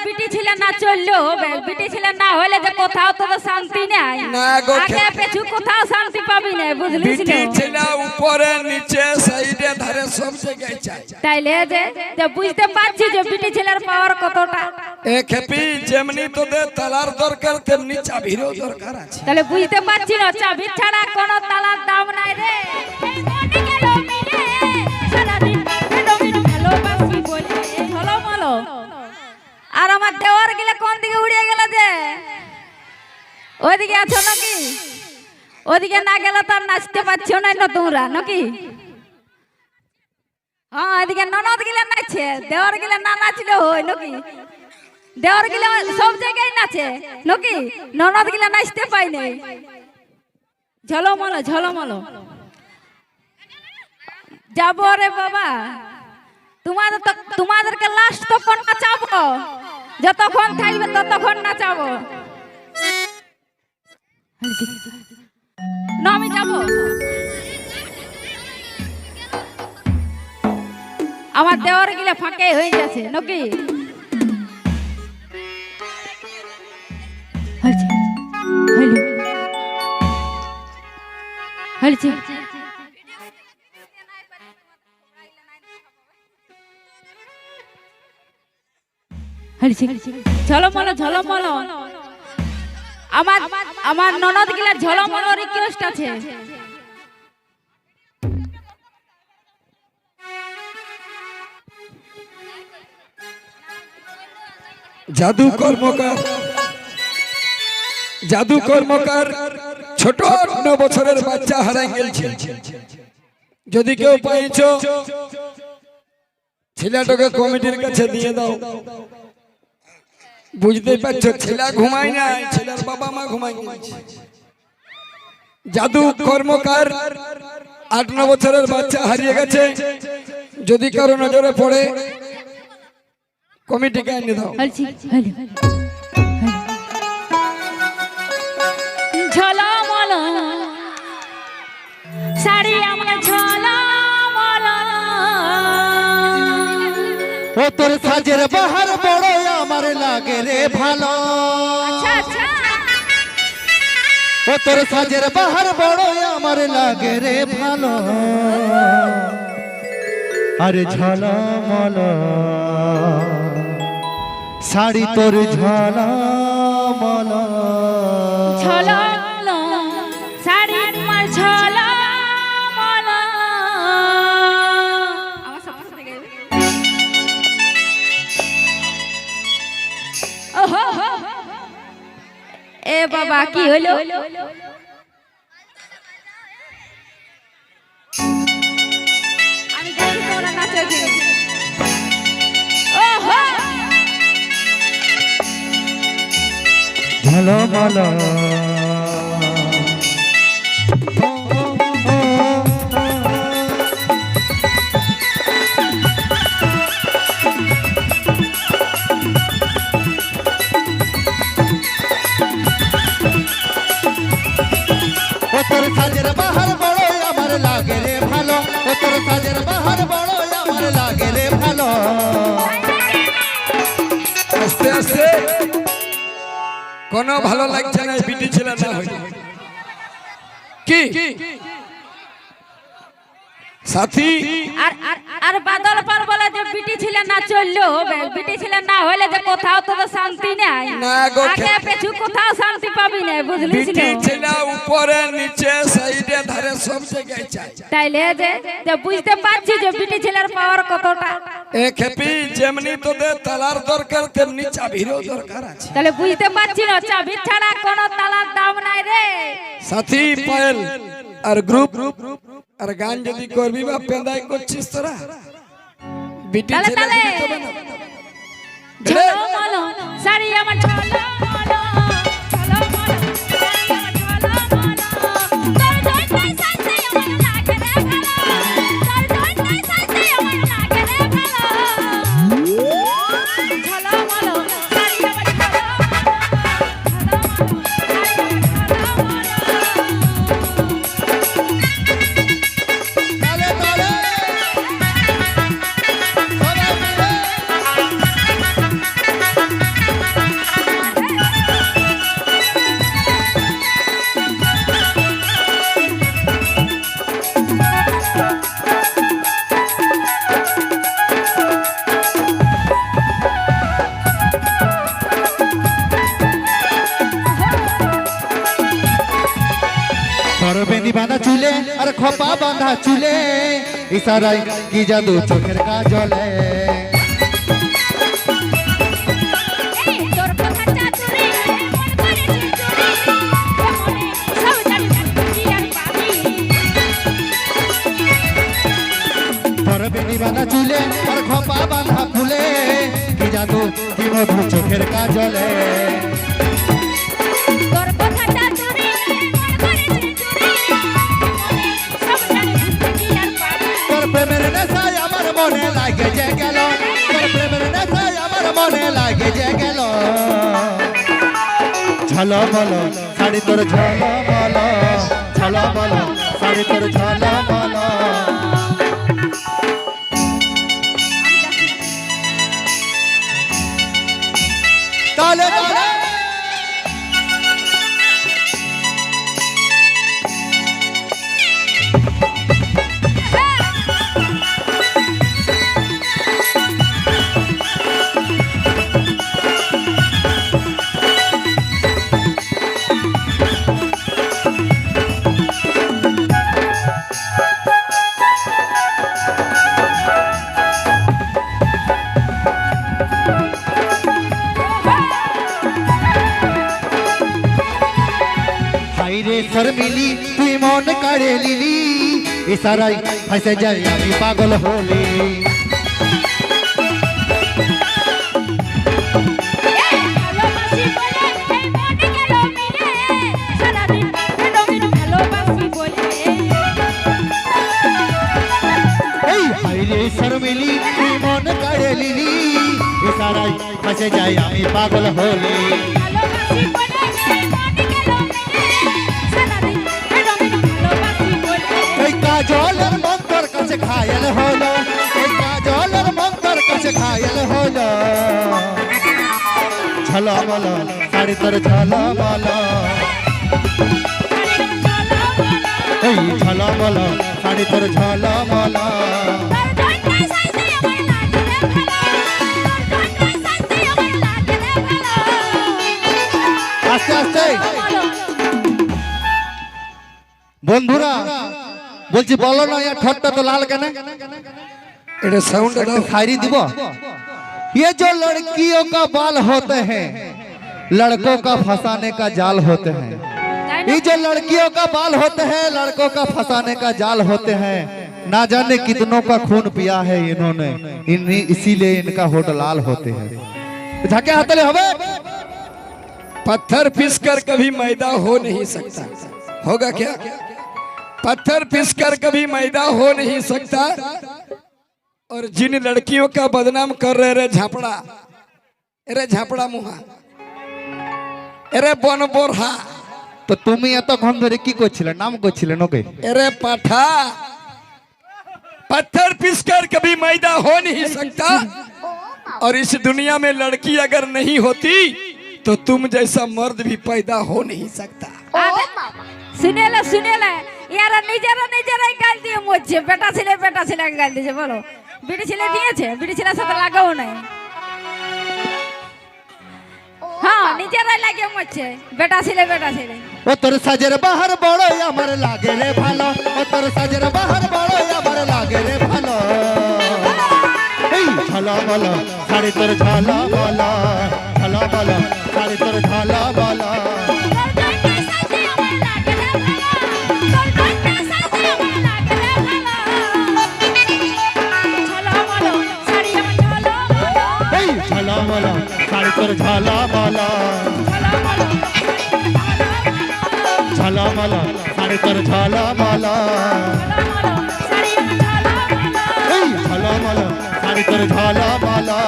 বিটি ছেলে না চললো হবে, বিটি ছেলে না হলে যে কোথাও তো শান্তি নাই, আগে পেছু কোথাও শান্তি পাবি না, বুঝলি? বিটি ছেলে উপরে নিচে সাইডে ধারে সব জায়গায় চাই। তাইলে যে বুঝতে পারছি যে বিটি ছেলের পাওয়ার কতটা। এ খেপি যেমনি তোদের তালার দরকার তেমনি চাবিরও দরকার আছে। তাহলে বুঝতে পারছি না চাবি ছাড়া কোনো তালার দাম নাই রে। আর আমার দেওয়ার গেলে কোন দিকে উড়িয়ে গেল যে? ওইদিকে আছো নাকি? ওইদিকে না গেলে তো আর নাচতে পারছো না তোমরা নাকি? হ্যাঁ, এদিকে ননদ গিলে নাচছে, দেওয়ার গিলে না নাচলে হয় নাকি? দেওয়ার গিলে সব জায়গায় নাচে নাকি? ননদ গিলে নাচতে পাই নাই। ঝলমলো ঝলমলো যাবো রে বাবা। তোমাদেরকে লাস্ট তখন নাচাবো, যতক্ষণ থাকবে ততক্ষণ নাচাবো। না আমি যাবো, আমার দেওয়ার গিলে ফাঁকে হয়ে গেছে নাকি? ঝলমলো ঝলমলো আমার ননদ গিলা ঝলমলো রিকোয়েস্ট আছে। জাদু কর্মকার ছোট 9 বছরের বাচ্চা হারাই গেছে। যদি কেউ পাইছো ছেলেটাকে কমিটির কাছে দিয়ে দাও। বুঝতেই পারছো ছেলে ঘুমায় না, ছেলের বাবা মা ঘুমায় গেছে। জাদু কর্মকার 8-9 বছরের বাচ্চা হারিয়ে গেছে। যদি কারো নজরে পড়ে কমিটিকে এনে দাও। ঝলমলো শাড়ি আমার ঝলমলো, ও তোর সাজের বাহার বড় আমার লাগে রে ভালো। আচ্ছা আচ্ছা, ও তোর সাজের বাহার বড় আমার লাগে রে ভালো। আরে ঝলমলো শাড়ি তোর ঝলমলো, ঝলমলো শাড়ি আমার ঝলমলো। আমার সাথে গাইবে। ওহো এ বাবা কি হলো? আমি গাইছি তোমরা নাচো কি? ওহো ঝলমলো তোর সাজের বাহার বড় আমার লাগে রে ভালো। ও তোর সাজের বাহার বড় আমার লাগে রে ভালো। আস্তে আস্তে কোনো ভালো লাগছে না, বিটি ছেলে না হইলে কি সাথী। আর বাদল পার বলে যে বিটি ছেলে না চললো হবে, বিটি ছেলে না হলে যে কোথাও তো শান্তি নাই, আগে পেছু কোথাও শান্তি পাবি না, বুঝলি? বিটি ছেলে উপরে নিচে সাইডে ধারে সব জায়গায় চাই। তাইলে যে বুঝতে পারছি যে বিটি ছেলের পাওয়ার কতটা। এ খেপি যেমনি তোদের তালার দরকার তেমনি চাবিরও দরকার আছে। তাহলে বুঝতে পারছি না চাবি ছাড়া কোনো তালার দাম নাই রে। সাথী পায়েল আর গ্রুপ আর গান যদি করবি বা পেঁদাই করছিস তোরা, বিটি ছেলে দিবি তবে না। ঝলমলো শাড়ি আমার ঝলমলো, ঝলমলো শাড়ি আমার ঝলমলো, তোর ধরতেই সাজতে আমার লাগে রে ভালো, তোর ধরতেই সাজতে আমার লাগে রে ভালো। ঝলমলো শাড়ি আমার ঝলমলো, চুলে আর খোপা বাঁধা চুলে ইশারায় কি জাদু চোখের কাজলে এই তোর কথা চাতুরি মন করেছে চুরি মনে সব জানি কি আর পাবি তোর বেনি বাঁধা চুলে আর খোপা বাঁধা ফুলে কি জাদু কি মধু চোখের কাজলে তোর কথা চাতুরি মন করেছে চুরি মনে সব জানি কি আর পাবি তোর প্রেমের নেশায় আমার মনে লাগে যে গেল তোর প্রেমের নেশায় আমার মনে লাগে যে গেল ঝলো বলো শাড়ি তোর ঝলো বলো ঝলো বলো শাড়ি তোর ঝলো বলো তালে তালে হাইরে শর্মিলি তুই মন কাড়ে লিলি ইশারায় ফাঁসে যাই আমি পাগল হলি ভালোবাসি বলে এই মনে গেল মিলে সারাদিন রঙিন ভালোবাসি বলে এই হাইরে শর্মিলি তুই মন কাড়ে লিলি ইশারায় ফাঁসে যাই আমি পাগল হলি ভালোবাসি বলে এই মনে গেল মিলে সারাদিন রঙিন ভালোবাসি বলে এই কাজলের মন্তর কাছে ঘায়েল হলো এই কাজলের মন্তর কাছে ঘায়েল হলো ঝলো বলো শাড়ি তোর ঝলো বলো এই ঝলো বলো শাড়ি তোর ঝলো বলো আস্তে আস্তে বন্ধুরা বলছি বলো না ইয়ার ঠোঁটটা তো লাল কেন এটা সাউন্ড দাও शायरी দিব ये जो लड़कियों का बाल होते हैं लड़कों का फंसाने का जाल होते हैं ये जो लड़कियों का बाल होते हैं लड़कों का फंसाने का जाल होते हैं ना जाने कितनों का खून पिया है इन्होंने इसीलिए इनका होठ लाल होते हैं झाके हाथले हवे पत्थर पीसकर कभी मैदा हो नहीं सकता होगा क्या पत्थर पीसकर कभी मैदा हो नहीं सकता और जिन लड़कियों का बदनाम कर रहे रे झापड़ा अरे झापड़ा मुहा अरे बन बोरहा तो তুমি এতক্ষণ ধরে কি করছিলে নাম করছিলেন ওকে अरे पाठा पत्थर पीसकर कभी मैदा हो नहीं सकता और इस दुनिया में लड़की अगर नहीं होती तो तुम जैसा मर्द भी पैदा हो नहीं सकता শুনেলে ইয়ারা নিজেরাই গাল দিয়ে মরছে বেটা ছেলে গাল দিয়েছে বলো বিটি ছেলে দিয়েছে বিটি ছেলের সাথে লাগাও নাই হ্যাঁ নিজেরাই লাগিয়ে মরছে বেটা ছেলে ও তোর সাজের বাহার বড় আমার লাগে রে ভালো ও তোর সাজের বাহার বড় আমার লাগে রে ভালো এই ঝালা বলো শাড়ি তোর ঝালা বলো ঝালা বলো শাড়ি তোর ঝালা বলো এই ঝালা বলো শাড়ি তোর ঝালা বলো ঝালা বলো শাড়ি তোর ঝালা বলো এই ঝালা বলো শাড়ি তোর ঝালা বলো